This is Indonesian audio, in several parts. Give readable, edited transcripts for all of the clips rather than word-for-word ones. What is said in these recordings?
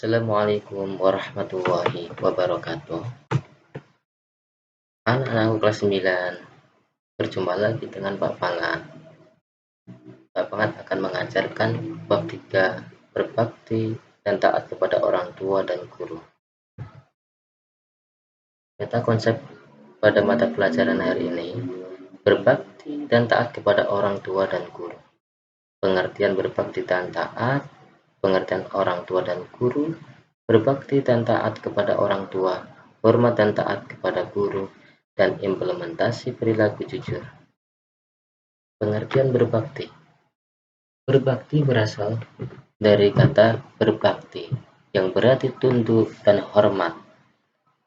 Assalamualaikum warahmatullahi wabarakatuh. Anak-anakku kelas 9, berjumpa lagi dengan Pak Pangat. Pak Pangat akan mengajarkan bab 3, berbakti dan taat kepada orang tua dan guru. Meta konsep pada mata pelajaran hari ini, berbakti dan taat kepada orang tua dan guru. Pengertian berbakti dan taat, pengertian orang tua dan guru, berbakti dan taat kepada orang tua, hormat dan taat kepada guru, dan implementasi perilaku jujur. Pengertian berbakti. Berbakti berasal dari kata berbakti, yang berarti tunduk dan hormat.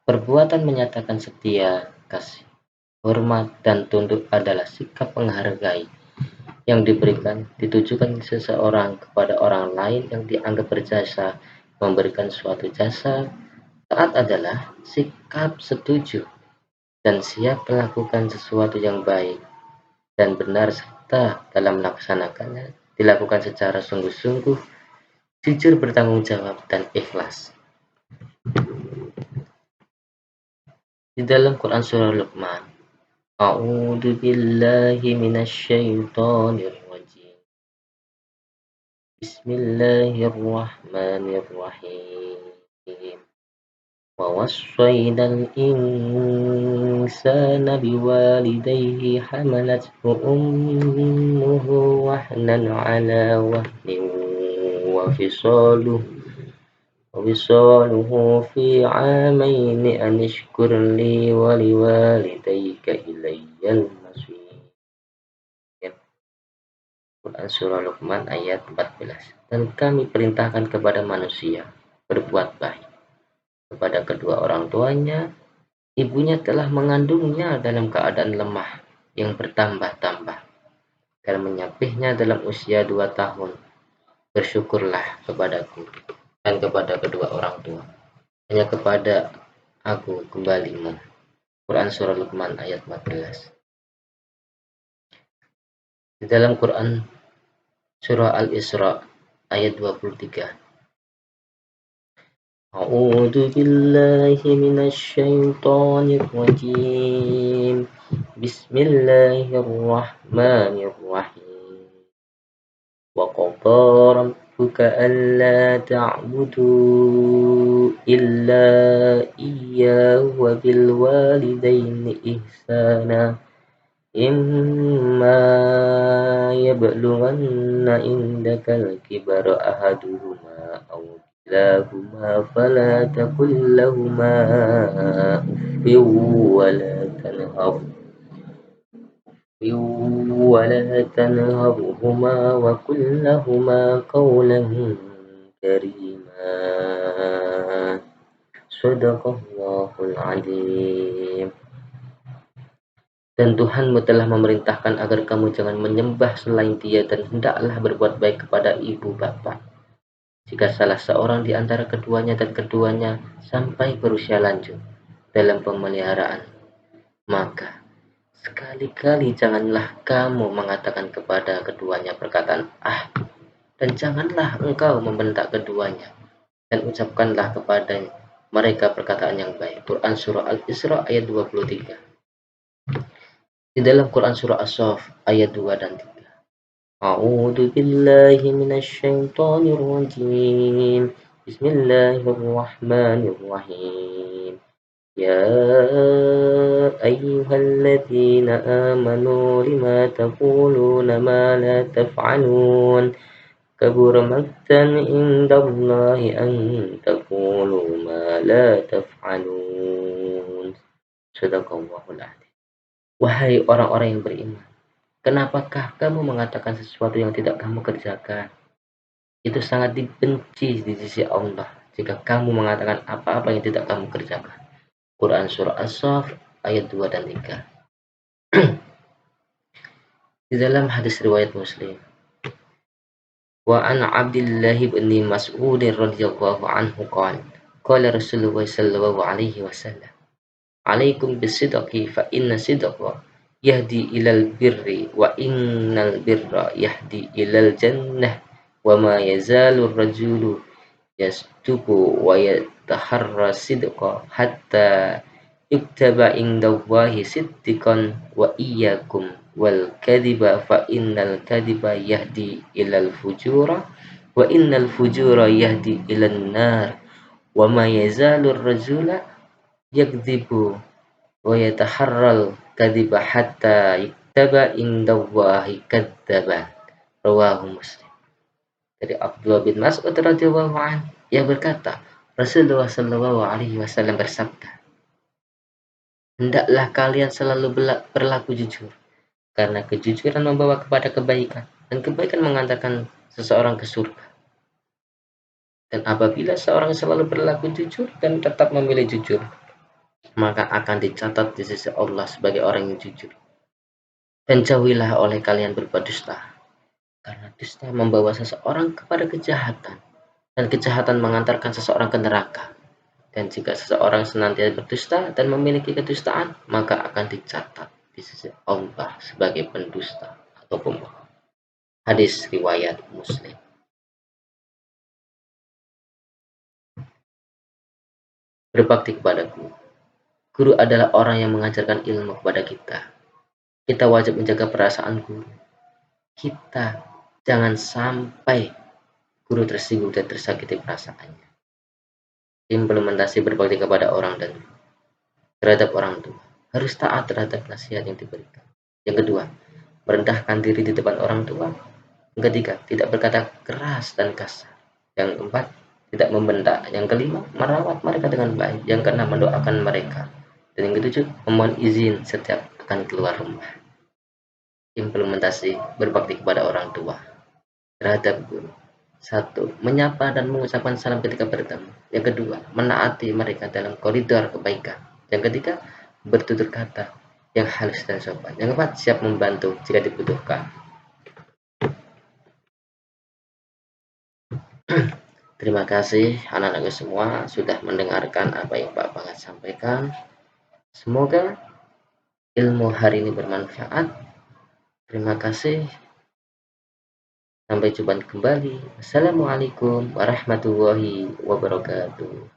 Perbuatan menyatakan setia, kasih, hormat, dan tunduk adalah sikap menghargai yang ditujukan seseorang kepada orang lain yang dianggap berjasa memberikan suatu jasa. Taat adalah sikap setuju dan siap melakukan sesuatu yang baik dan benar serta dalam melaksanakannya dilakukan secara sungguh-sungguh, jujur, bertanggung jawab, dan ikhlas. Di dalam Quran surah Luqman, A'udzu billahi minasyaitonir rajim. Bismillahirrahmanirrahim. ووصينا الإنسان بوالديه حملته أمه وهنا على وهن وفصاله في عامين أن اشكر لي ولوالديك إلي المصير. Quran Surah Luqman ayat 14. Dan kami perintahkan kepada manusia berbuat baik kepada kedua orang tuanya. Ibunya telah mengandungnya dalam keadaan lemah yang bertambah-tambah dan menyapihnya dalam usia 2 tahun. Bersyukurlah kepadaku dan kepada kedua orang tua. Hanya kepada aku kembalimu. Quran Surah Luqman ayat 14. Di dalam Quran Surah Al-Isra ayat 23. A'udzu billahi minasyaitonir rajim. Bismillahirrahmanirrahim. Wa qadara rabbuka alla ta'budu illa iyyahu wa bil walidaini ihsana. Imma yablughanna indakal kibara ahaduhuma aw kilahuma fala taqul lahumā uffin wa la tanharhumā wa qul lahumā qawlan karīmā. Shadaqallahul 'azim. Dan Tuhanmu telah memerintahkan agar kamu jangan menyembah selain Dia dan hendaklah berbuat baik kepada ibu bapa. Jika salah seorang di antara keduanya dan keduanya sampai berusia lanjut dalam pemeliharaan, maka sekali-kali janganlah kamu mengatakan kepada keduanya perkataan "ah", dan janganlah engkau membentak keduanya, dan ucapkanlah kepada mereka perkataan yang baik. Quran Surah Al-Isra ayat 23. Di dalam Quran Surah As-Saff ayat 2 dan 3. A'udzu billahi minasyaitonir rajim. Bismillahirrahmanirrahim. Ya ayyuhalladzina amanu lima taquluna ma la taf'alun. Kabura maqtan indallahi an taqulu ma la taf'alun. Shadaqallahul 'azim. Wahai orang-orang yang beriman, kenapakah kamu mengatakan sesuatu yang tidak kamu kerjakan? Itu sangat dibenci di sisi Allah jika kamu mengatakan apa-apa yang tidak kamu kerjakan. Quran Surah As-Saff ayat 2 dan 3. Di dalam hadis riwayat Muslim, wa an Abdullah bin Mas'ud radhiyallahu anhu qala Rasulullah sallallahu alaihi wasallam, alaikum bisidqi fa inna sidqa yahdi ilal birri wa innal birra yahdi ilal jannah wa ma yazalu rajulu yasduqu wa yataharra sidqa hatta yuktaba indallahi siddiqan wa iyyakum wal kadhiba fa innal kadhiba yahdi ilal fujura wa innal fujura yahdi ilan nar wa ma yazalur rajula yakdzibu wa yataharral kadhiba hatta yuktaba indallahi kadzdzaba. Rawahu Muslim. Dari Abdullah bin Mas'ud radhiyallahu anhu, ia berkata, Rasulullah shallallahu alaihi wasallam bersabda, hendaklah kalian selalu berlaku jujur, karena kejujuran membawa kepada kebaikan, dan kebaikan mengantarkan seseorang ke surga. Dan apabila seorang selalu berlaku jujur dan tetap memilih jujur, maka akan dicatat di sisi Allah sebagai orang yang jujur. Dan jauhilah oleh kalian berbuat dusta, karena dusta membawa seseorang kepada kejahatan, dan kejahatan mengantarkan seseorang ke neraka. Dan jika seseorang senantiasa berdusta dan memiliki kedustaan, maka akan dicatat di sisi Allah sebagai pendusta atau pembohong. Hadis riwayat Muslim. Berbakti kepada guru. Guru adalah orang yang mengajarkan ilmu kepada kita. Kita wajib menjaga perasaan guru. Kita jangan sampai guru tersinggung dan tersakiti perasaannya. Implementasi berbakti kepada orang dan terhadap orang tua. Harus taat terhadap nasihat yang diberikan. Yang kedua, merendahkan diri di depan orang tua. Yang ketiga, tidak berkata keras dan kasar. Yang keempat, tidak membentak. Yang kelima, merawat mereka dengan baik. Yang keenam, mendoakan mereka. Dan yang ketujuh, memohon izin setiap akan keluar rumah. Implementasi berbakti kepada orang tua terhadap guru. 1. Menyapa dan mengucapkan salam ketika bertemu. Yang kedua, menaati mereka dalam koridor kebaikan. Yang ketiga, bertutur kata yang halus dan sopan. Yang keempat, siap membantu jika dibutuhkan. Terima kasih anak-anakku semua sudah mendengarkan apa yang Pak Pangat sampaikan. Semoga ilmu hari ini bermanfaat. Terima kasih. Sampai jumpa kembali. Assalamualaikum warahmatullahi wabarakatuh.